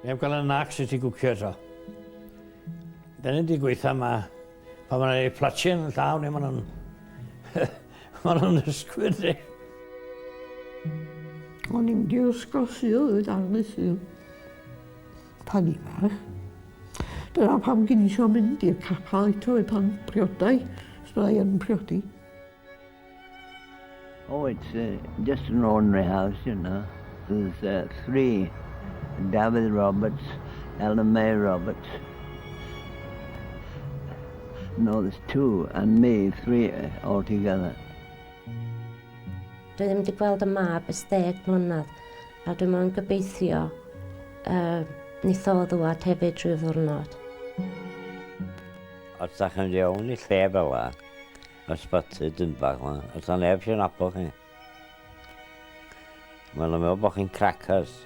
Neb gael y nac sydd wedi gwcio eto. Da ni wedi gweithio yma, pan mae'n ei platio yn y llaw, neu maen nhw'n ysgwyd. O'n i'n mynd i'r ysgol Sul, darlu Sul. Pan i fach. Dyna pam gyn i eisiau mynd i'r capal eto pan priodau. Srai yn priodi. Oh, it's just an ordinary house, you know. There's 3. Dafydd Roberts, Helen Roberts. No, there's 2, and me, 3 altogether. Dwi ddim wedi gweld y mab ys 10 mlynedd, a dwi'n mwyn gobeithio nith o ddwad hefyd drwy ddwrnod. Os da chi'n mynd iawn i lle fel la, Ysbyty, Dinbych, os da neb sy'n nabod chi. Mae'n meddwl bod chi'n crackers.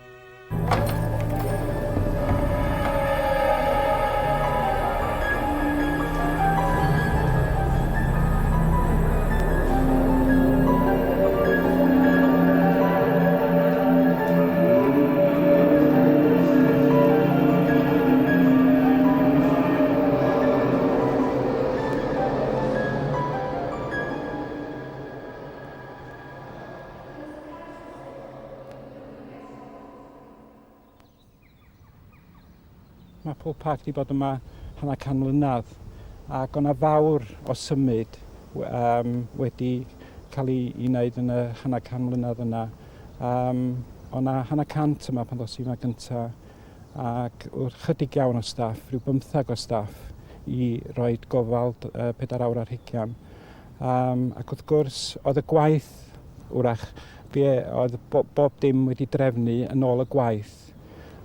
Mae pob parc wedi bod yma hanner can mlynedd ac o'na fawr o symud wedi cael ei wneud yn y hanner can mlynedd yna. O'na hanner cant yma pan ddos i yma gyntaf ac wrth chydig iawn o staff, rhyw 15 o staff i roi gofal 4 awr ar hugian. Ac wrth gwrs, oedd y gwaith wrach, oedd bob dim wedi drefnu yn ôl y gwaith.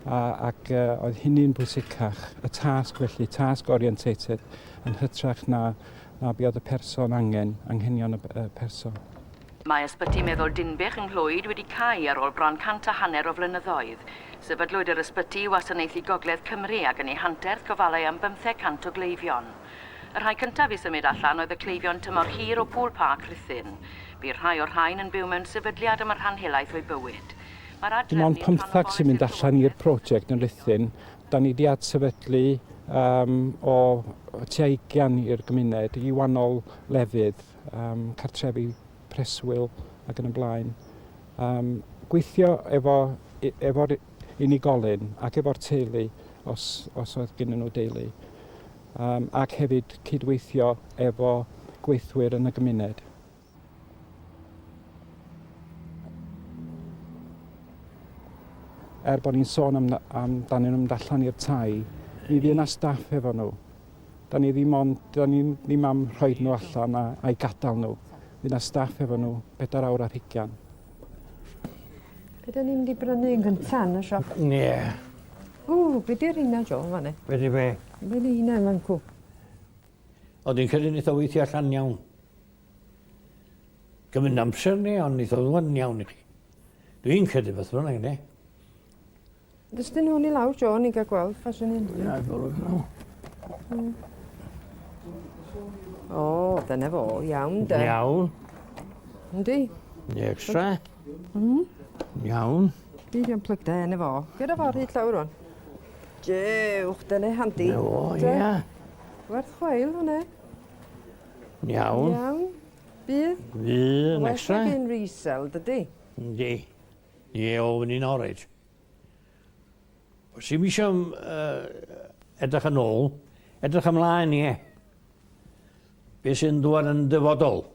Ac oedd hynny'n bwysicach, y tasg felly, tasg orientated, yn hytrach na be oedd y person anghenion y person. Mae ysbyty meddwl Dinbych yng Lloyd wedi cael ar ôl bron 100 o flynyddoedd. Sefydlwyd yr ysbyty wasanaethu Gogledd Cymru ac yn ei hanterth gofalau am 500 o gleifion. Y rhai cyntaf i symud allan oedd y cleifion tymor hir o Pŵl Parc Rhuthun. Bydd rhai o'r rhain yn byw mewn sefydliad am yr rhan helaeth o'i bywyd. Dim ond 15 sy'n mynd allan i'r prosiect yn Rhuthun. Da ni wedi adsefydlu o tua 20 i'r gymuned i wannol lefydd, cartrefi preswyl ac yn y blaen. Gweithio efo'r unigolyn ac efo'r teulu os oedd gennyn nhw deulu. Ac hefyd cydweithio efo gweithwyr yn y gymuned. Bod ni'n sôn amdanyn nhw'n allan i'r tai, ni fydd yna staff efo nhw. Da ni ddim am rhoi nhw allan a'i gadael nhw. Fydd yna staff efo nhw 4 awr ar hugian. Be da ni'n mynd i brynu yn gyntaf yn y siop? Ie. Be di'r hynna, Jo, fanne? Be di be? Be di hynna, fan cw? Oedd hi'n credu nid o weithio allan iawn. Gymryd amser ni, ond nid o ddwan iawn i chi. Dwi'n credu beth fyna, ne? Dys dyn nhw'n i lawr, Jo, ni gael gweld ffaswn un. Ia, gwrdd nhw. O, dyna fo, iawn, de. Iawn. Yndi? Extra. Iawn. Byd i'n plygda yna fo. Gyda fo rhyd lawr o'n. Jewch, dyna handi. O, ia. Werth chweil hwnna. Iawn. Iawn. Bydd? Fydd yn extra. Wel, gyn resell, dydy? Yndi. Ie, o fyny Norwich. Os yw'n eisiau edrych yn ôl, edrych ymlaen ie. Be sy'n dod yn dyfodol.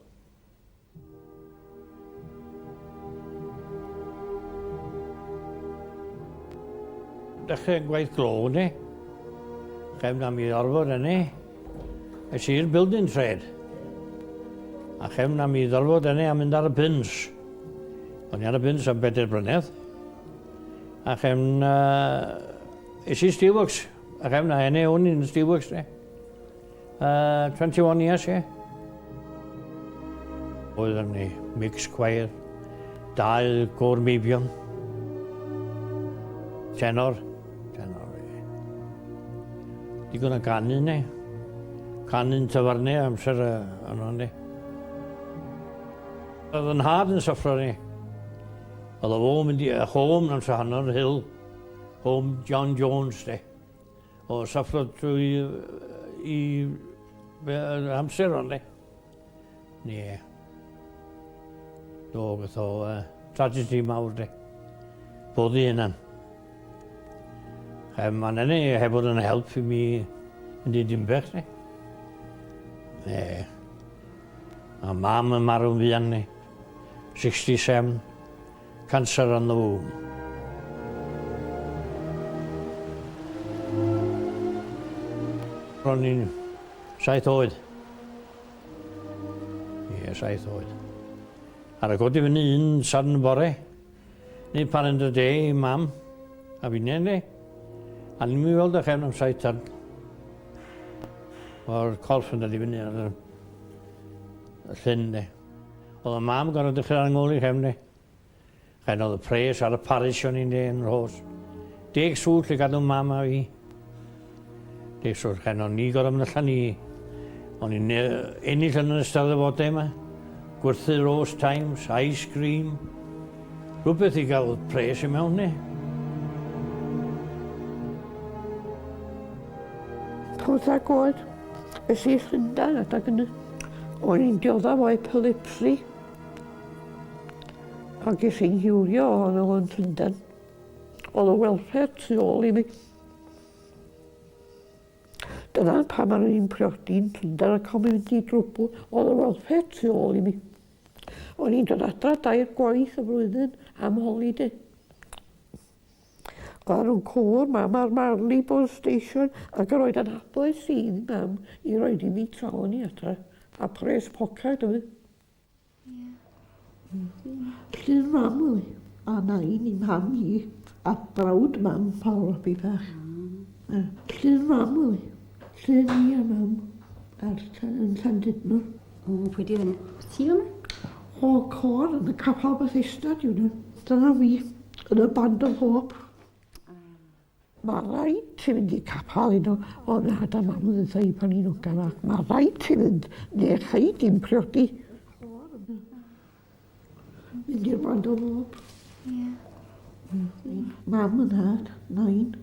Dechrau gwaith glo, ne? Chefn am i ddorfod yna. Es i'r building trade. A chefn am i ddorfod yna a mynd ar y bins. O'n i ar y bins am 4 blynedd. A chefn es i Steelworks. A chefn a hynny o'n i'n Steelworks, ne? 21 years, ie. Oedd yn ni mix choir, 2 cwr meibion, tenor, ie. Digon o canu, ne? Canu'n tyfarnu amser yno, ne? Oedd yn had yn syffro ni. Oedd o fo mynd i home amser hanner hill. Home John Jones, de. O saffrodd trwy i amser ond, de. Nie. Do, gath o tragedy mawr, de. Bod i hynna'n. Mae'n enni heb bod yn help i mi yn di Dinbych, de. A mam yn marw'n fuan, de. 67, cancer on the womb. Ro'n i'n 7 oed. Ie, 7 oed. Ar y godi fyny un sadn bore. Nid pan yn dy de i mam. A fi'n ne. A ni'n mi weld ych efn am 7 tan. O'r corff yn dod i fyny ar y llyn, de. Oedd y mam gorau dechrau ar ngôl i chefn, de. Chyn oedd y pres ar y parish o'n i'n de yn rhos. 10 swt le gadw mam a fi. 10 swt, chyn o'n ni gorau mynd allan ni. O'n i'n ennill yn ystod y fodau yma. Gwerthu Roast Times, ice cream. Rhywbeth i gael pres i mewn, ne. Oedd ag oed, ys i Llundain adag yna. O'n i'n dioddaf o epilepsi. Ac ys i'n hiwrio o'n o'n Llundain. Oedd y welfare tu ôl i mi. Dyna pam ar i'n priodi'n Llundain ac o'n mynd i grwbl. Oedd y welfare tu ôl i mi. O'n i'n dod adra 2 gwaith y flwyddyn am holiday. Ar yn cwr mam ar Marleybone Station ac yr oed yn hapus sy'n mam i roed i mi tra o'n i adra a pres pocad o fi. Llyn mam o fi a nain i mam i a brawd mam Robbie bach. Llyn mam o fi, llyn i a mam ar yn Llandudno. O, pwy di fyny? Ti yma? O cor yn y capal Bethesda diw nhw. Dyna fi yn y band of hope. Mae rhaid ti fynd i capal un o nad a mam yn ddweud pan i'n ogan ac mae rhaid ti fynd neu chai dim priodi. Mynd i'r band o bob. Mam yn had, 9.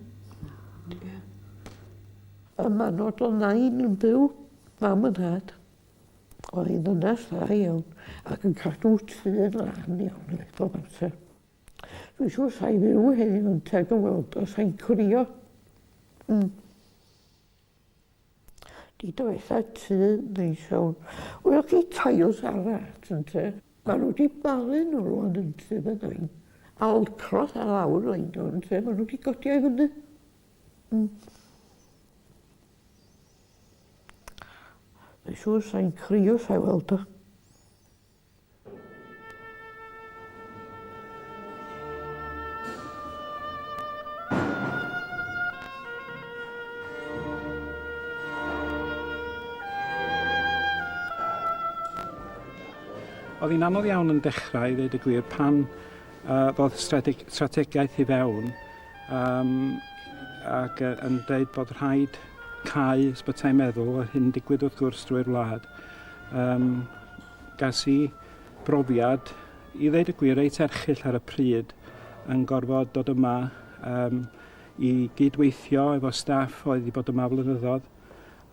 Y manod o 9 yn byw, mam yn had. Oedd hi'n ddynas dda iawn ac yn cadw tyn lan iawn i bob amser. Dwi'n siŵr sa'i fyw heddiw yn teg yn weld o sa'i'n crio. Di dywetha tu neis iawn. Wel chi tails arall yn te. Maen nhw wedi balu nhw rwan yn sydd yn ein. A oedd cross ar lawr o'n nhw yn te. Maen nhw wedi godi o'i fyny. Dwi'n siŵr sa'i'n crio sa'i weld o. Oedd hi'n anodd iawn yn dechrau, i ddweud y gwir, pan ddodd strategaeth i fewn ac yn dweud bod rhaid cau ysbytai meddwl, a hyn digwydd wrth gwrs drwy'r wlad. Gas i brofiad, i ddweud y gwir, reit erchyll ar y pryd, yn gorfod dod yma i gydweithio efo staff oedd i bod yma flynyddoedd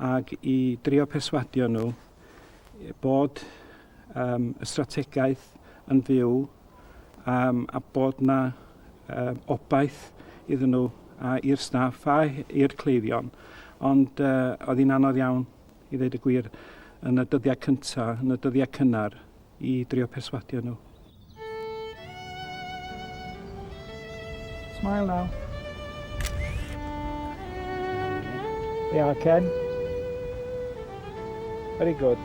ac i drio perswadio nhw bod y strategaeth yn fyw a bod na obaith iddyn nhw a i'r staff a i'r cleifion. Ond oedd hi'n anodd iawn, i ddweud y gwir, yn y dyddiau cyntaf, yn y dyddiau cynnar, i drio perswadio nhw. Smile now. Yeah, Ken. Very good.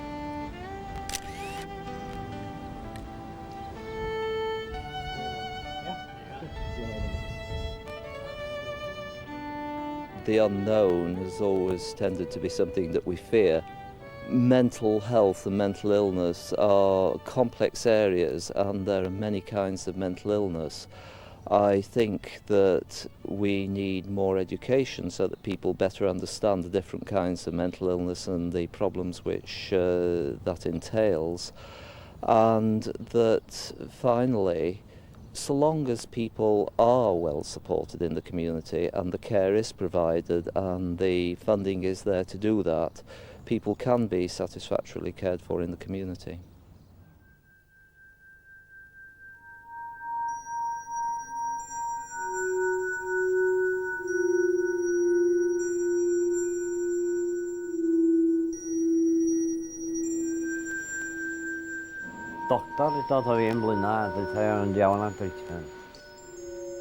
The unknown has always tended to be something that we fear. Mental health and mental illness are complex areas, and there are many kinds of mental illness. I think that we need more education so that people better understand the different kinds of mental illness and the problems which that entails, and that finally So long as people are well supported in the community and the care is provided and the funding is there to do that, people can be satisfactorily cared for in the community. Doctor i dod o fi yn blynedd, dweud o'n iawn am treatment.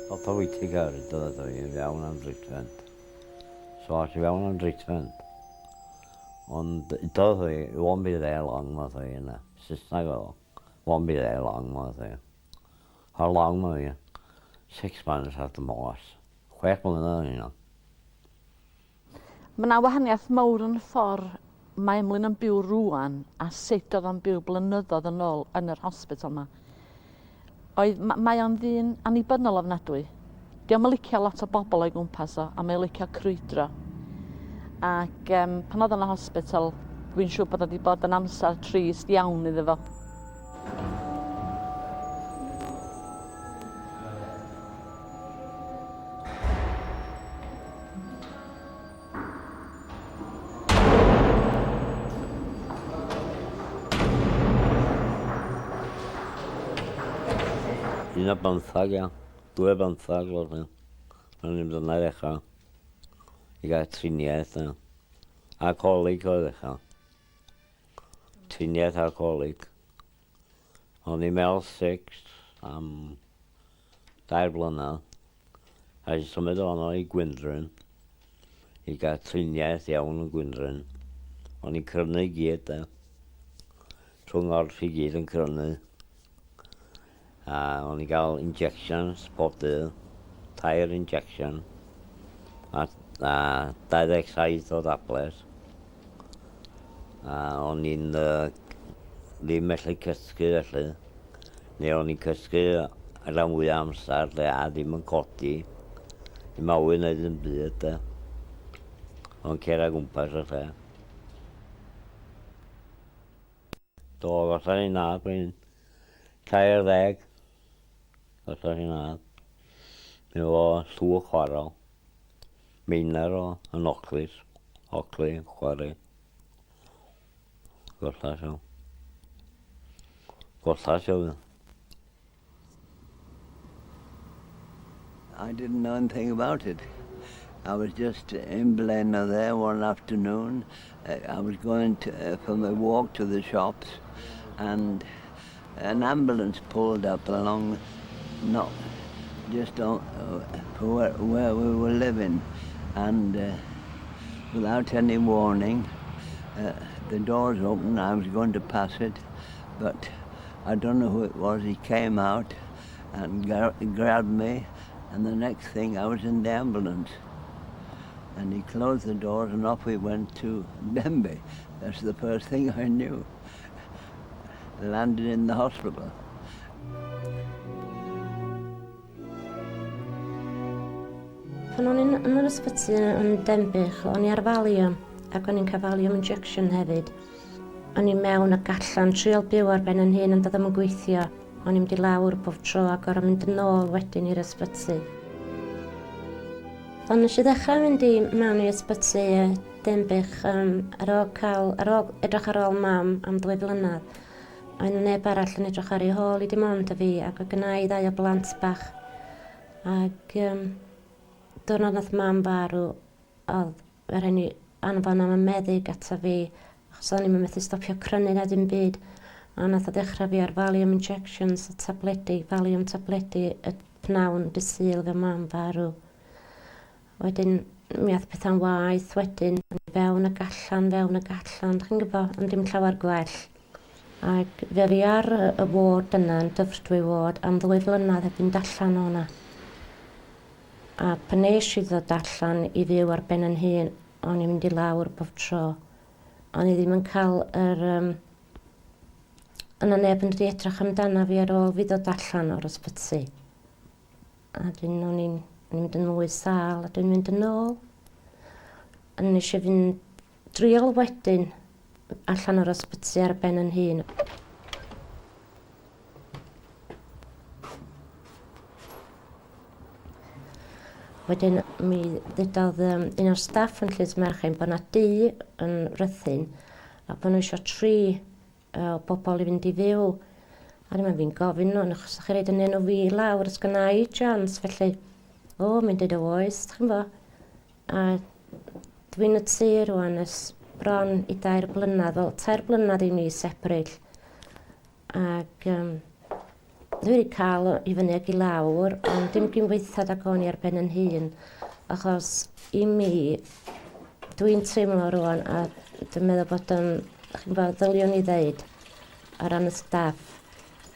Dod o wedi gyrru, dod o fi yn iawn am treatment. So as i fewn am treatment. Ond dod o fi, it won't be there long, ma dwi yna. Saesneg o, won't be there long, ma dwi. How long, ma dwi? 6 months at the most. 6 blynedd yna. Mae yna wahaniaeth mawr yn y ffordd mae Emlyn yn byw rwan a sut oedd o'n byw blynyddoedd yn ôl yn yr hospital yma. Mae o'n ddyn annibynnol ofnadwy. Diolch yn licio lot o bobl o'i gwmpas o, a mae'n licio crwydro. Ac pan oedd yn y hospital, dwi'n siŵr bod wedi bod yn amser trist iawn iddo fo. Un o bymthag, ia. 2 bymthag, oedd ni. O'n i'n mynd yna ddechrau. I gael triniaeth, ia. Alcoholic oedd ddechrau. Triniaeth alcoholic. O'n i'n meddwl 6 am 2 blynedd. A i symud o'n i Gwyndryn. I gael triniaeth iawn yn Gwyndryn. O'n i'n crynu gyd, ia. Trwy'n gorff i gyd yn crynu. A o'n i gael injections pob dydd, 2 injection, a 27 o tablet. A o'n i'n ddim mellu cysgu felly, neu o'n i'n cysgu ar am fwy amser, lle a ddim yn codi, i mawi wneud yn byd. O'n cer a gwmpas y lle. Do, gosod ni'n nad, dwi'n 40. Gosod ni'n nad. Mi o llw chwarel. Meiner o yn Oclis. Ocli, chwarae. Gosod siw. Gosod siw. I didn't know anything about it. I was just in Blaenau there one afternoon. I was going from a walk to the shops, and an ambulance pulled up along, not just on, where we were living, and without any warning, the doors opened. I was going to pass it, but I don't know who it was. He came out and grabbed me, and the next thing I was in the ambulance. And he closed the doors and off we went to Dinbych. That's the first thing I knew. Landed in the hospital. Pan o'n i'n yn yr ysbyty yn Dinbych, o'n i ar valium, ac o'n i'n cael valium injection hefyd. O'n i mewn ac allan, trial byw ar ben yn hyn, ond oedd yn gweithio. O'n i'n mynd i lawr bob tro ac o'n mynd yn ôl wedyn i'r ysbyty. Ond nes i ddechrau mynd i mewn i ysbyty Dinbych ar ôl edrych ar ôl mam am 2 blynedd. Oedd neb arall yn edrych ar ei hôl i dim ond y fi, ac oedd gyna i 2 o blant bach. Ac diwrnod nath mam farw, oedd yr hynny anfon am y meddyg ata fi, achos o'n i'n methu stopio crynu na dim byd. A nath o ddechrau fi ar valium injections, y tabledi, valium tabledi, y pnawn dy Sul fe mam farw. Wedyn, mi oedd pethau'n waith wedyn, fewn ac allan, chi'n gwybod, ond dim llawer gwell. Ac fe fi ar y ward yna, yn dyfrdwy ward, am 2 blynedd heb fynd allan o'na. A pan nes i ddod allan i fyw ar ben yn hun, o'n i'n mynd i lawr bob tro. O'n i ddim yn cael yr... Yna neb yn rhaid edrych amdana fi ar ôl fi ddod allan o'r ysbyty. A o'n i'n mynd yn mwy sal, a dwi'n mynd yn ôl. A nes i fynd drial wedyn allan o'r ysbyty ar ben yn hun. Wedyn mi ddudodd un o'r staff yn Llys Merchyn bod yna dŷ yn Rhythyn a bod nhw eisiau 3 o bobl i fynd i fyw. A dyma fi'n gofyn nhw, achos ydych chi'n rhaid yn enw fi lawr, ys gyna i chance, felly, mi'n dweud o oes, chi'n bo. A dwi'n y tŷ rwan ys bron i 2 blynedd, wel 2 blynedd i mis Ebrill. Ac dwi wedi cael i fyny ag i lawr, ond dim gymweithad ag o'n i ar ben yn hun, achos i mi, dwi'n teimlo rwan, a dwi'n meddwl bod yn, chi'n bo, ddyliwn i ddeud, ar ran y staff.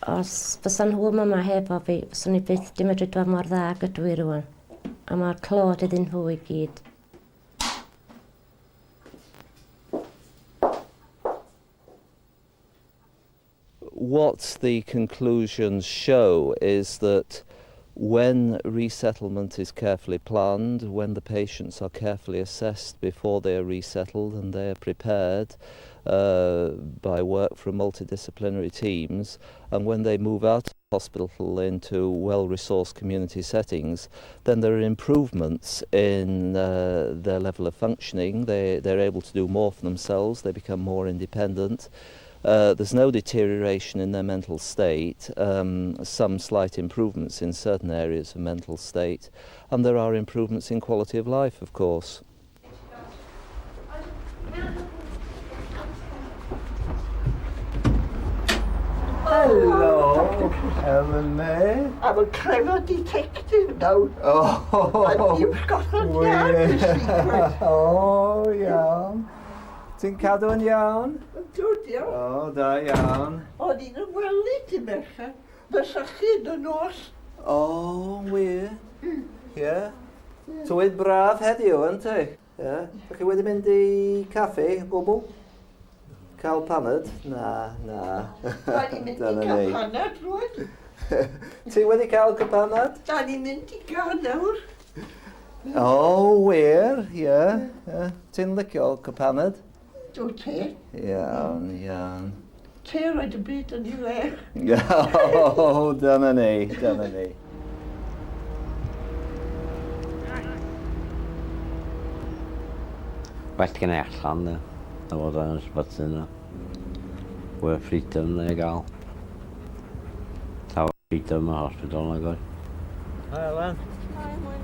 Os fysa'n nhw yma hefo fi, fyswn i byth dim medru dod mor dda ag ydw i rwan. A mae'r clod iddyn nhw i gyd. What the conclusions show is that when resettlement is carefully planned, when the patients are carefully assessed before they are resettled and they are prepared by work from multidisciplinary teams, and when they move out of hospital into well-resourced community settings, then there are improvements in their level of functioning. They're able to do more for themselves, they become more independent. There's no deterioration in their mental state, some slight improvements in certain areas of mental state, and there are improvements in quality of life, of course. Hello, Emlyn. I'm a clever detective now. Oh, And you've Scotland Yard, you secret. oh, iawn. Ti'n cadw yn iawn? Dwi'n iawn. O, da iawn. O'n i'n ymwelu ti mercha. Fysa chi yn y nos. O, wir. Ie. Tywyd braf heddiw, yn ti? Ie. Ydych chi wedi mynd i caffi, gwbl? Cael paned? Na. Da ni'n mynd i gael panad rwan. Ti wedi cael cypaned? Da ni'n mynd i gael nawr. O, wir, ie. Ti'n licio cypaned? Dwi'n te. Iawn. Te roed y byd yn i le. O, dyna ni. Well gen i allan na fod yn ysbyty na. We'r freedom na i gael. Taw freedom y hospital na gwaith. Hi, Helen. Hi, Emlyn.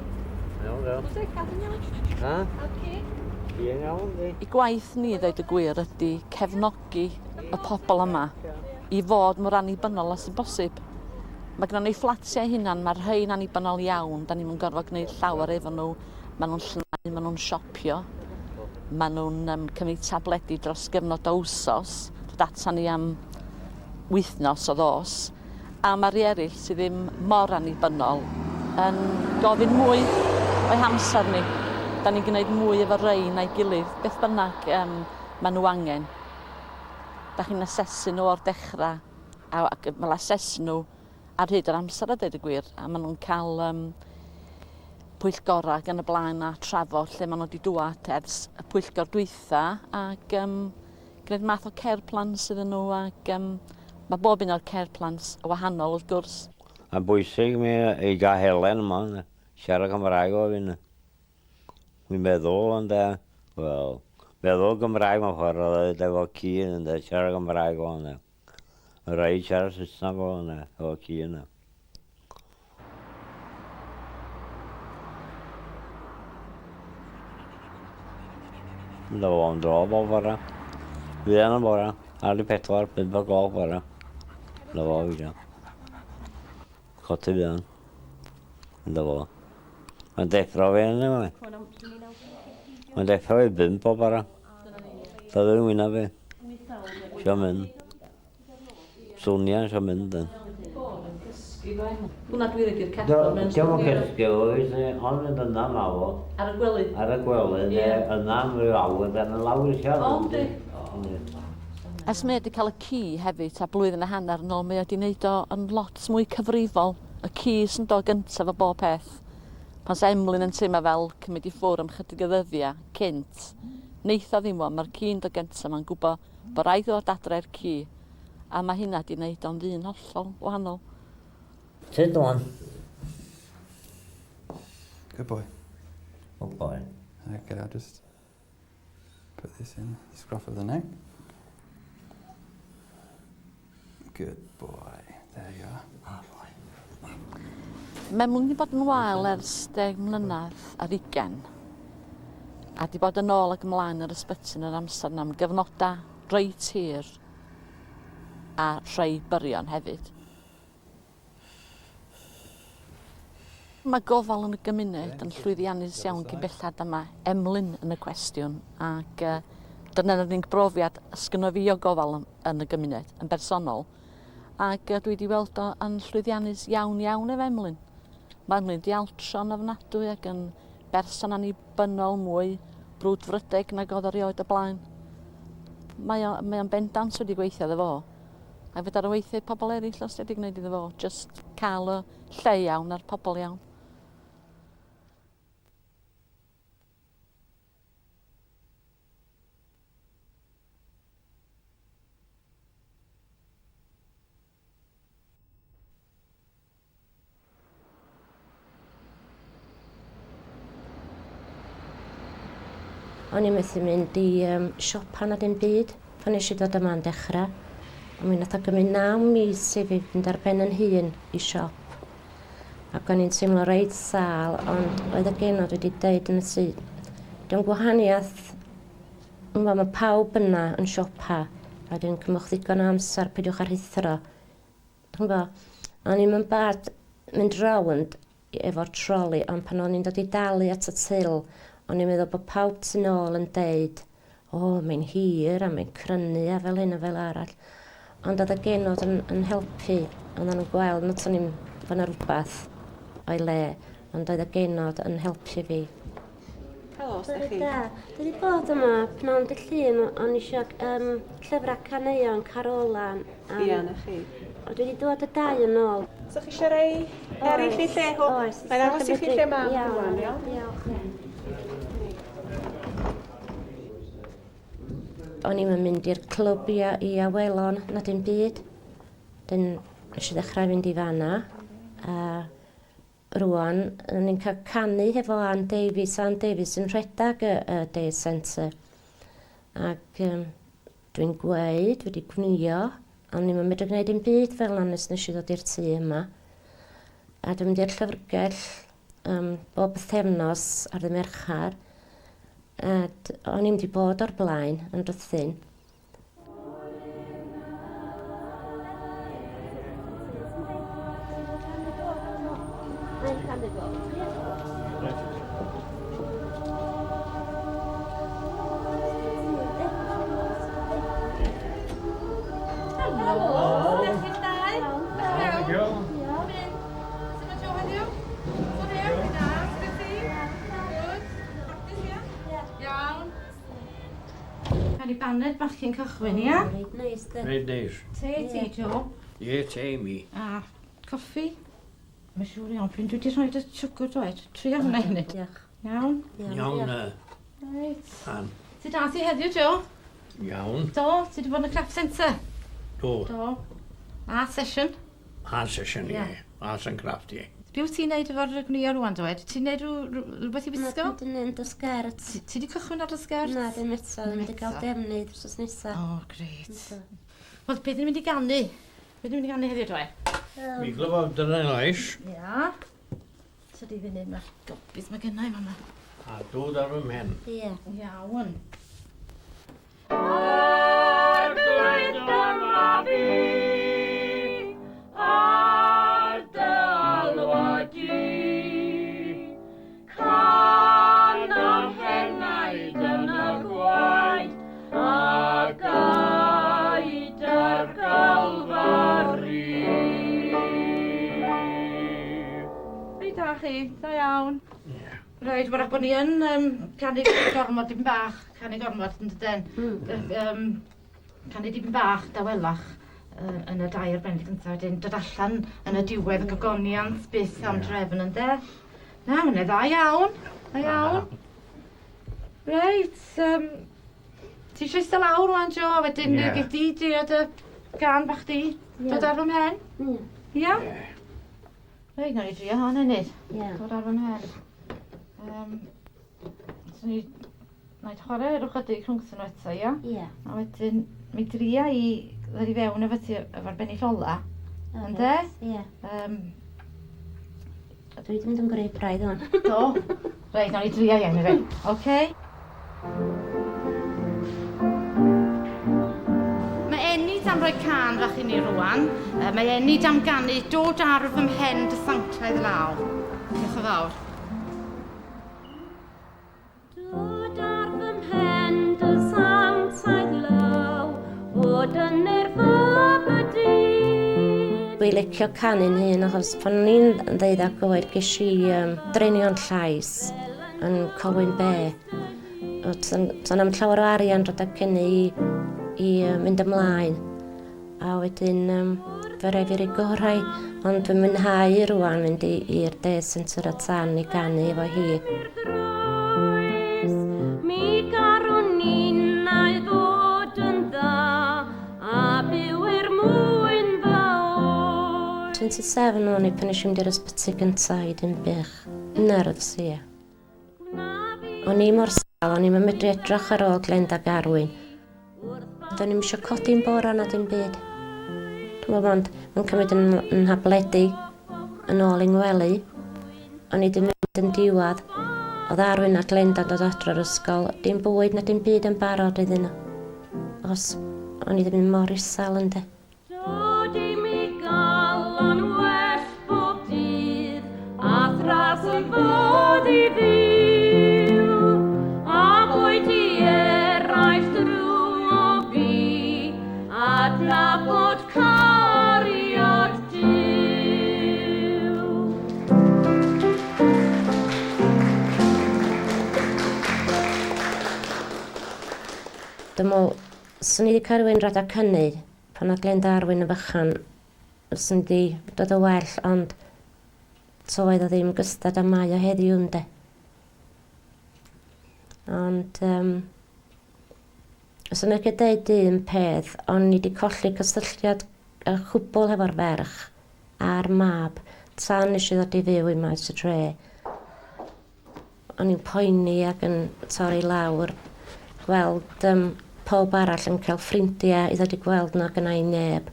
Iawn. What's it, cadw'n iawn? Ha? Okay. I'n iawn, di. I gwaith ni, ddweud y gwir, ydy cefnogi y pobl yma i fod mor annibynnol as yn bosib. Mae gennym ni fflatiau hunan, mae'r rhain annibynnol iawn, da ni'n gorfod gwneud llawer efo nhw. Maen nhw'n llnau, maen nhw'n siopio, maen nhw'n cymryd tabledi dros gyfnod o wsos, dod ata ni am wythnos o ddos, a mae'r eraill sydd ddim mor annibynnol yn gofyn mwy o'i hamser ni. Da ni'n gwneud mwy efo rein a'i gilydd, beth bynnag maen nhw angen. Da chi'n asesu nhw o'r dechrau, ac mae'n asesu nhw ar hyd yr amser a dweud y gwir, a maen nhw'n cael pwyllgorau gan y blaen a trafod lle maen nhw wedi dŵad ers y pwyllgor dwytha, ac gwneud math o care plans iddyn nhw, ac mae bob un o'r care plans o wahanol wrth gwrs. A bwysig mi i gael Helen yma, siarad Cymraeg o fi. Mi'n meddwl yn da, wel, meddwl Gymraeg mewn ffordd oedd efo cyn yn da, siarad Gymraeg o hwnna. Yn rhaid siarad Saesneg o hwnna, efo cyn yna. Mynd o fo'n dro bo fora. Fi yn y bora, ar i 4, 5 o gloch fora. Mynd o fo fi dro. Choti fi yn. Mynd o fo. Mae'n deffro fi yn yma. Mae'n deffro fi 5 o bara. Da ddim wyna fi. Sio mynd. Sŵnia sio mynd yn. Hwna dwi wedi'r cadw. Diolch yn cysgu oes, ond yn yna mawr. Ar y gwely? Ar y gwely, yna rhyw awr, yn y lawr eisiau. O, di. Ers mae wedi cael y ci hefyd, a blwyddyn a hanner yn ôl, mae wedi wneud o yn lot mwy cyfrifol. Y ci sy'n dod gyntaf o bob peth. Pan sa Emlyn yn teimlo fel cymryd i ffwr am chydig o ddyddiau cynt, neitho ddim o, mae'r ci'n dod gyntaf, mae'n gwybod bod rhaid ddod adre'r ci, a mae hynna wedi wneud o'n ddyn hollol wahanol. Sut o'n? Good boy. Good boy. Okay, I'll just put this in the scruff of the neck. Good boy. There you are. Mae mwyn i bod yn wael ers 10 mlynedd ar 20. A di bod yn ôl ac ymlaen yr ysbyty yn yr amser am gyfnodau reit hir a rhai byrion hefyd. Mae gofal yn y gymuned yn llwyddiannus iawn gyn bellad yma Emlyn yn y cwestiwn ac dyna'r unig brofiad ysgynno fi o gofal yn y gymuned yn bersonol ac dwi wedi weld o yn llwyddiannus iawn efo Emlyn. Mae Emlyn di altron ofnadwy ac yn berson annibynnol mwy brwdfrydeg nag oedd erioed o blaen. Mae o'n bendant wedi gweithio iddo fo. A fydda'r weithio pobl eraill os wedi gwneud iddo fo, just cael y lle iawn a'r pobl iawn. O'n i'n methu mynd i siopa na dim byd pan nes i ddod yma'n dechrau. A mi nath o gymryd 9 mis i fi fynd ar ben yn hun i siop. Ac o'n i'n teimlo reit sal, ond oedd y genod wedi deud yn y tŷ. Dwi'n gwahaniaeth, mae pawb yna yn siopa, a dwi'n cymwch ddigon o amser peidiwch ar hithro. O'n i'n mynd bad mynd rownd efo'r troli, ond pan o'n i'n dod i dalu at y tyl, o'n i'n meddwl bod pawb tu nôl yn deud, mae'n hir a mae'n crynu a fel hyn a fel arall. Ond oedd y genod yn helpu, ond o'n gweld nad o'n i'n fan o rhywbeth o'i le, ond oedd y genod yn helpu fi. Helo, sdych chi? Dwi wedi bod yma pnawn dy llun, o'n eisiau llyfrau caneuon Carolan. Ia, na chi. O, dwi wedi dod y 2 yn ôl. So chi eisiau rei eraill i lle hwn? Oes. Mae'n aros i chi lle ma rwan, iawn? Diolch. O'n i'n mynd i'r clwb i awelon na dim byd. Dyn nes i ddechrau fynd i fanna. A rwan, ni'n cael canu hefo Ann Davies. Ann Davies yn rhedag y Day Centre. Ac dwi'n gweud, wedi gwnïo, ond ni'n mynd i gwneud dim byd fel nes i ddod i'r tŷ yma. A dwi'n mynd i'r llyfrgell bob bythefnos ar y Merchar. O'n i'n wedi bod o'r blaen yn Rhythun. Baned bach chi'n cychwyn, ia? Reit neis, de. Reit neis. Te ti, Jo? Ie, te mi. A coffi? Mae'n siŵr iawn, pryn dwi wedi rhoi dy siwgr dweud. Tri hwnna i wneud. Diolch. Iawn? Iawn, Reit. Ann. Ti da ti heddiw, Jo? Iawn. Do, ti wedi bod yn y craft centre? Do. Do. A session? A session, ie. Arts and craft, ie. Be wyt ti'n neud efo'r gwnïo rwan, dweud? Ti'n neud rhywbeth i wisgo? Na, dwi'n neud o sgert. Ti wedi cychwyn ar y sgert? Na, ddim eto. Dwi'n mynd i gael defnydd wrsos nesaf. O, greit. Wel, beth ydyn mynd i ganu? Beth ydyn mynd i ganu heddiw, dweud? Mi glyfod dyna'n oes. Ia. Tydi fyny, mae'r gobith mae gennau fanna. A dŵd ar fy mhen. Ie. Iawn. Arglwydd dyma fi, adael wedi, can am henaid yn y gwaith, a gaid ar galfari. Reit da chi, da iawn. Reit, mae'n bod ni yn canu gormod dim bach, canu gormod yn dydyn. Canu dim bach dawelach yn y 2 arbennig gyntaf, wedyn dod allan yn y diwedd y gogoniant byth am drefn yn de. Na, mae'n dda iawn, da iawn. Reit, ti eisiau eistedd lawr rwan, Jo, wedyn gedi diod y gan bach di, dod ar fy mhen? Ia? Reit, nawr i drio hon, Enid. Dod ar fy mhen. So ni wnaud chwarae yr ychydig rhwngthyn nhw eto, ia? Ie. A wedyn, mi dria i ddod i fewn efo ti efo'r bennill ola. Ynde? Ie. Dwi wedi mynd yn greu braidd yma. Do? Reit, nawn ni dria iawn i fe. Oce? Mae Enid am roi can fach i ni rwan. Mae Enid am ganu dod ar fy mhen dy sanctaidd law. Diolch yn fawr. Dod ar fy mhen dy sanctaidd law, fod yn Ysbyty. Dwi'n licio canu'n hyn achos pan ni'n ddeud ag oed ges i dreinio'n llais yn Colwyn Bay. Sa'n am llawer o arian rydw cynnu i mynd ymlaen. A wedyn fe rai fi'r ei gorau, ond dwi'n mwynhau rwan mynd i'r de centre y tan i ganu efo hi. Mi garwn ni'n ei ddod yn dda, a bywy'r mwyn fawr. 27 o'n i pan eisiau mynd i'r ysbyty gyntaf i Dinbych. Nerves, ie. O'n i mor sal, o'n i'n medru edrych ar ôl Glenda Garwyn. Do'n i'm eisiau codi'n bora na dim byd. Dwi'n meddwl ond mae'n cymryd yn habledu yn ôl i'n wely. O'n i ddim mynd yn diwad. Oedd Arwyn a Glenda dod adro'r ysgol. Dim bwyd na dim byd yn barod iddyn nhw. Os o'n i ddim yn mor isal ynddo. Dod i mi galon well bob dydd, a thras yn bod i fyw. A bwyd i eraill drwy o fi, a nabod cariad Duw. Dwi'n meddwl, swn i wedi cael rhywun rhadag hynny, pan oedd Glenda Arwyn yn fychan, swn i wedi dod o well, ond toedd o ddim gystad â mae o heddiw ynde. Ond, os yna gyd deud un peth, o'n i wedi colli cysylltiad y chwbl hefo'r ferch a'r mab, tan nes i ddod i fyw i maes y dre. O'n i'n poeni ac yn torri lawr, gweld pob arall yn cael ffrindiau i ddod i gweld nhw gynnau neb.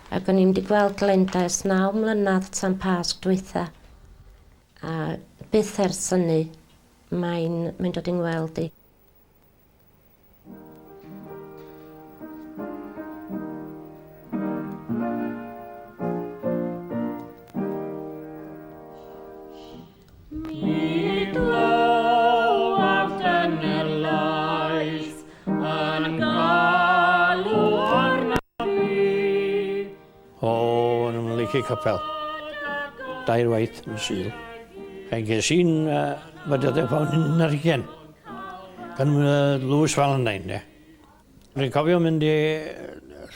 Ac o'n i'n wedi gweld Glenda ers 9 mlynedd tan Pasg dwytha. A byth ers hynny, mae'n dod i'n gweld i. Capel. 2 waith yn syl. Ges i'n fydydau pawn yn ar ugen. Gan Lewis Valentine. Rwy'n cofio mynd i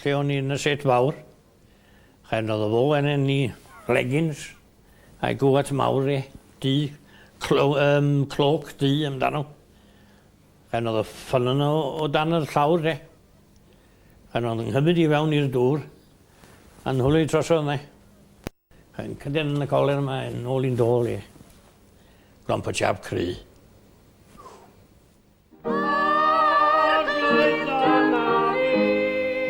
lle o'n i'n y set fawr. Chael oedd o fo yn ni leggings a'i gwat mawr cloc di amdano. Chael oedd o ffynnon o dan y llawr. Chael oedd yn hymryd i fewn i'r dŵr a'n hwlu trosodd yna. Yn cydyn yn y coler yma, yn ôl i'n dôl i. Grompa jab cry.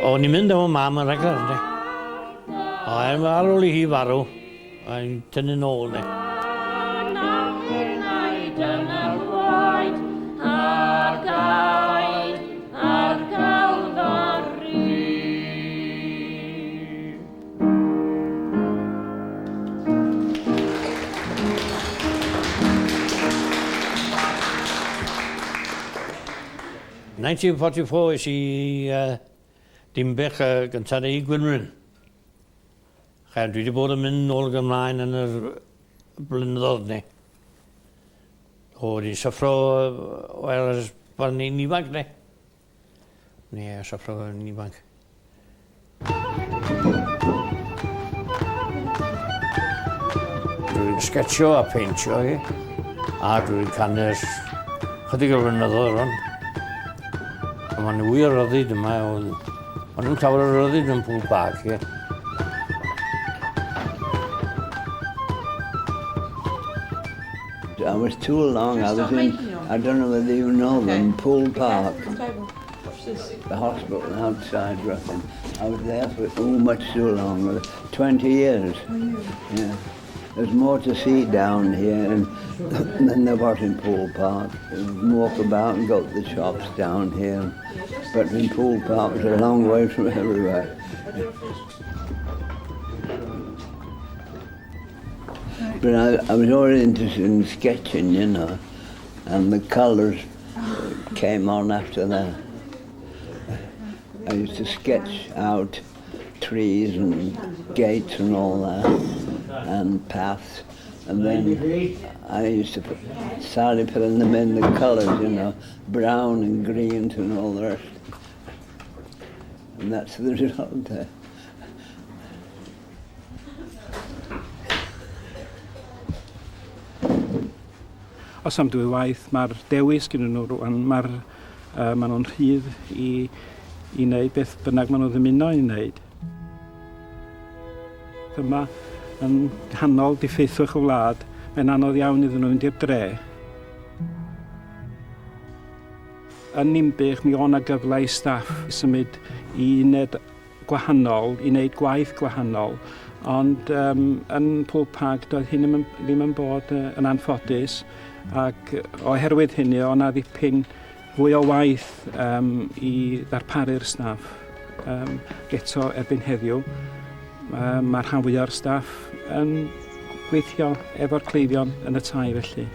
O'n i'n mynd efo mam yn reglar, ynddi. Ar ôl i hi farw, a'n tynnu nôl, ynddi. In 1944 is i Dinbych gyntaf i Gwynryn. Dwi wedi bod yn mynd nôl ag ymlaen yn yr blynyddoedd ni. Wedi syffro wel pan ni'n ifanc ni. Ne, syffro yn ifanc. Dwi'n sketcho a peintio i. A dwi'n canu'r chydig o blynyddoedd rhan. Mae'n wir o ryddid yma, ond yn llawer o ryddid yn pŵl bag. I was too long. I was in, I don't know whether you know them, Poole Park, the hospital outside Ruffin. I was there for much too long, 20 years. Yeah. There's more to see down here than there was in Poole Park. Walk about and go to the shops down here. But in Poole Park was a long way from everywhere. But I was always interested in sketching, you know, and the colours came on after that. I used to sketch out trees and gates and all that, and paths, and then I used to started putting them in the colours, you know, brown and greens and all the rest. And that's the result there. Os am dwy waith, mae'r dewis gyda nhw rwan, maen nhw'n rhydd i wneud beth bynnag maen nhw ddymuno i wneud. Dyma yn canol diffeithwch y wlad, mae'n anodd iawn iddyn nhw fynd i'r dre. Yn Dinbych, mi o'n na gyfle i staff i symud i uned gwahanol, i wneud gwaith gwahanol, ond yn Poole Park doedd hyn ddim yn bod yn anffodus, ac oherwydd hynny o'n na ddipyn fwy o waith i ddarparu'r staff. Eto erbyn heddiw, mae'r rhan fwyaf o'r staff yn gweithio efo'r cleifion yn y tai felly.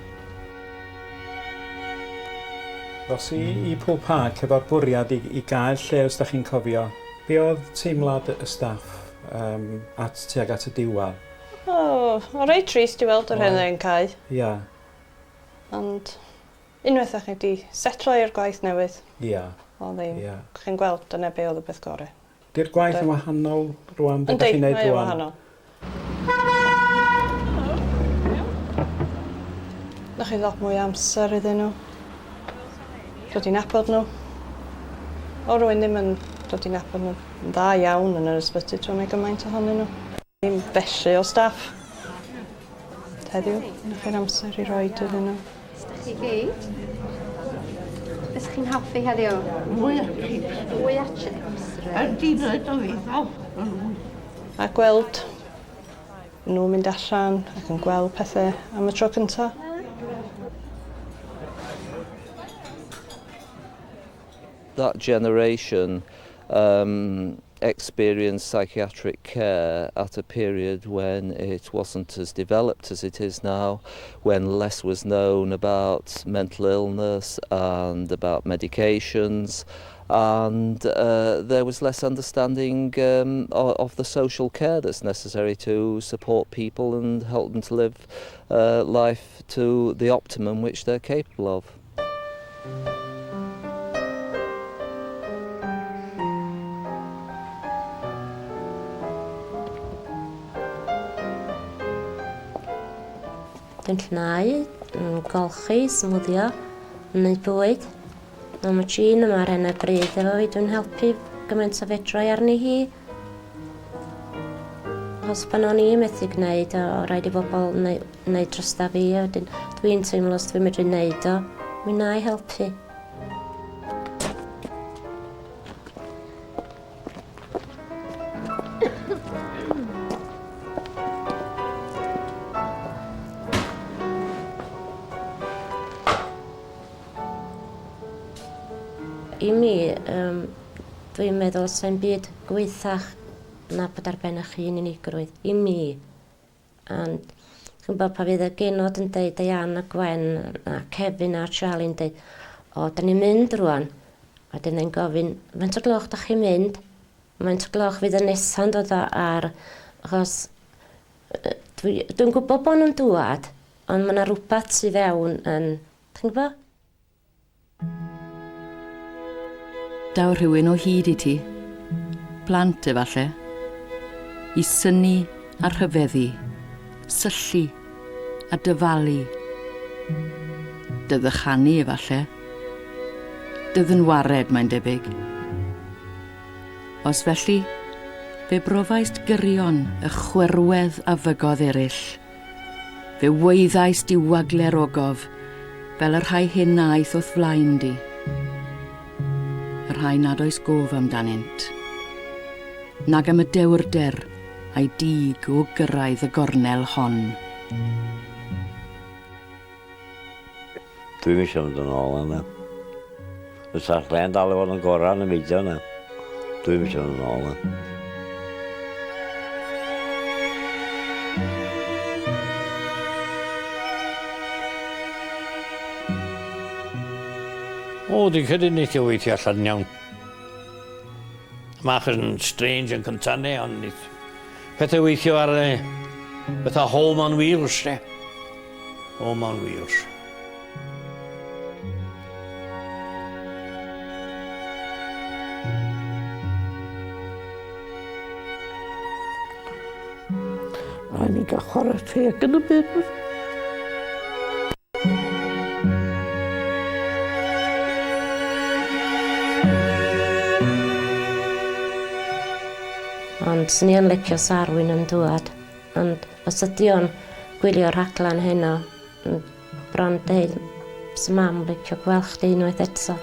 Os i Poole Park efo'r bwriad i gael lle os da chi'n cofio, be oedd teimlad y staff tuag at y diwadd? O reit trist i weld yr hyn yn cael. Ia. Ond unwaith ych chi wedi setlo i'r gwaith newydd. Ia. O ddim. Chi'n gweld dyna be oedd y beth gorau. Di'r gwaith yn wahanol rwan? Yndi, mae yn wahanol. Na chi lot mwy amser iddyn nhw. Dod i'n nabod nhw. O rwy'n ddim yn dod i'n nabod nhw yn dda iawn yn yr ysbyty trwy mae gymaint ohonyn nhw. Ddim felly o staff. Heddiw, na chi'r amser i roi iddyn nhw. Chi gyd? Ys chi'n hoffi heddiw? Mwy a chips. Mwy a chips. Yn dinyd o fi, A gweld nhw'n mynd allan ac yn gweld pethau am y tro cyntaf. That generation experienced psychiatric care at a period when it wasn't as developed as it is now, when less was known about mental illness and about medications, and there was less understanding of the social care that's necessary to support people and help them to live life to the optimum which they're capable of. Dwi'n llnau, yn golchi, smwddio, yn gwneud bwyd. Mae machine yma ar hyn y bryd efo fi, dwi'n helpu gymaint o fedroi arni hi. Os pan o'n i methu gwneud o, rhaid i bobl wneud drosta fi, a dwi'n teimlo os dwi'n medru wneud o, mi na i helpu. I mi, dwi'n meddwl sa'n byd gweithach na bod ar ben eich hun unigrwydd. I mi. Ond, chi'n bod pa fydd y genod yn deud Dian a Gwen a Kevin a Charlie'n deud, o, da ni'n mynd rwan. A dyn ni'n gofyn, faint o gloch da chi'n mynd? Faint o gloch fydd y nesa'n dod ar? Achos, dwi'n gwybod bod nhw'n dŵad, ond mae yna rhywbeth sydd fewn yn, chi'n gwybod? Daw rhywun o hyd i ti, blant efallai, i syni a rhyfeddu, syllu a dyfalu, dyddychanu efallai, dyddynwared mae'n debyg. Os felly, fe brofaist gyrion y chwerwedd a fygodd eraill, Fe weiddais di wagler ogof, fel yr rhai hyn aeth wrth flaen di. Yr rhai nad oes gof amdanynt. Nag am y dewrder a'i dig o gyrraedd y gornel hon. Dwi'n eisiau mynd yn ôl yna. Fes allan dal i fod yn gorau yn y fideo yna. Dwi'n eisiau mynd yn ôl yna. O, dwi'n credu wneud i weithio allan iawn. Mach yn strange yn cyntaf ond pethau weithio ar bethau home on wheels, ne? Home on wheels. Rhaid ni gael chwarae teg yn y byd. Ond swn i yn licio Sarwyn yn dŵad. Ond os ydi o'n gwylio'r rhaglan heno, bron deud, sy'n mam licio gweld chdi unwaith eto.